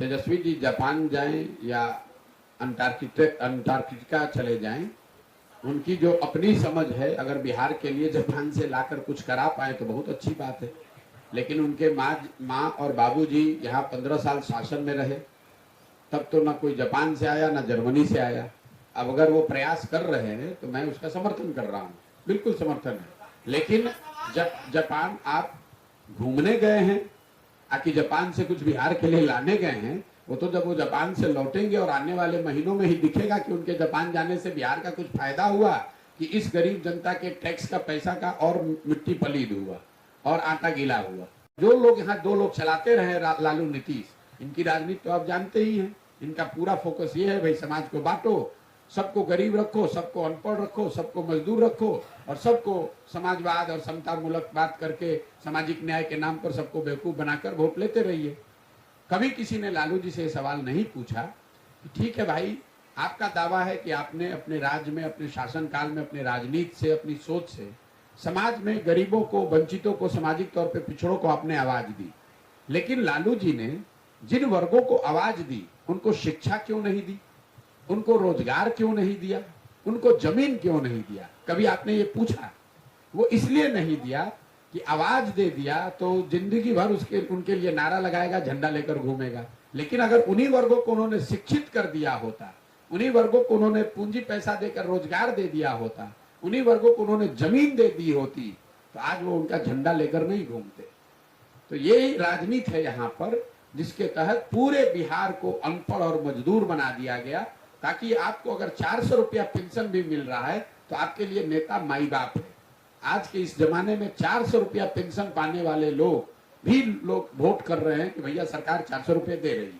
Tejashwi ji Japan जाएं या Antarctica चले जाएं, उनकी जो अपनी समझ है, अगर बिहार के लिए जापान से लाकर कुछ करा पाए तो बहुत अच्छी बात है। लेकिन उनके माँ और बाबूजी यहाँ 15 साल शासन में रहे, तब तो ना कोई जापान से आया ना जर्मनी से आया। अब अगर वो प्रयास कर रहे हैं तो मैं उसका समर्थन कर रहा हूँ, बिल्कुल समर्थन है। लेकिन जापान आप घूमने गए हैं, आकि जापान से कुछ बिहार के लिए लाने गए हैं, वो तो जब वो जापान से लौटेंगे और आने वाले महीनों में ही दिखेगा कि उनके जापान जाने से बिहार का कुछ फायदा हुआ कि इस गरीब जनता के टैक्स का पैसा का और मिट्टी पलीद हुआ और आटा गीला हुआ। जो लोग यहाँ 2 लोग चलाते रहे, लालू नीतीश, इनकी राजनीति तो आप जानते ही हैं। इनका पूरा फोकस ये है भाई समाज को बांटो, सबको गरीब रखो, सबको अनपढ़ रखो, सबको मजदूर रखो और सबको समाजवाद और समता मूलक बात करके सामाजिक न्याय के नाम पर सबको बेवकूफ बनाकर वोट लेते रहिए। कभी किसी ने लालू जी से सवाल नहीं पूछा कि ठीक है भाई, आपका दावा है कि आपने अपने राज्य में, अपने शासनकाल में, अपने राजनीति से, अपनी सोच से समाज में गरीबों को, वंचितों को, सामाजिक तौर पे पिछड़ों को आपने आवाज दी। लेकिन लालू जी ने जिन वर्गों को आवाज दी, उनको शिक्षा क्यों नहीं दी, उनको रोजगार क्यों नहीं दिया, उनको जमीन क्यों नहीं दिया? कभी आपने ये पूछा? वो इसलिए नहीं दिया कि आवाज दे दिया तो जिंदगी भर उनके लिए नारा लगाएगा, झंडा लेकर घूमेगा। लेकिन अगर उन्हीं वर्गों को उन्होंने शिक्षित कर दिया होता, उन्हीं वर्गों को उन्होंने पूंजी पैसा देकर रोजगार दे दिया होता, उन्हीं वर्गों को उन्होंने जमीन दे दी होती, तो आज वो उनका झंडा लेकर नहीं घूमते। तो ये राजनीति है यहाँ पर, जिसके तहत पूरे बिहार को अनपढ़ और मजदूर बना दिया गया, ताकि आपको अगर 400 रुपया पेंशन भी मिल रहा है तो आपके लिए नेता माई बाप है। आज के इस जमाने में 400 रुपया पेंशन पाने वाले लोग भी वोट कर रहे हैं कि भैया सरकार 400 रुपये दे रही है।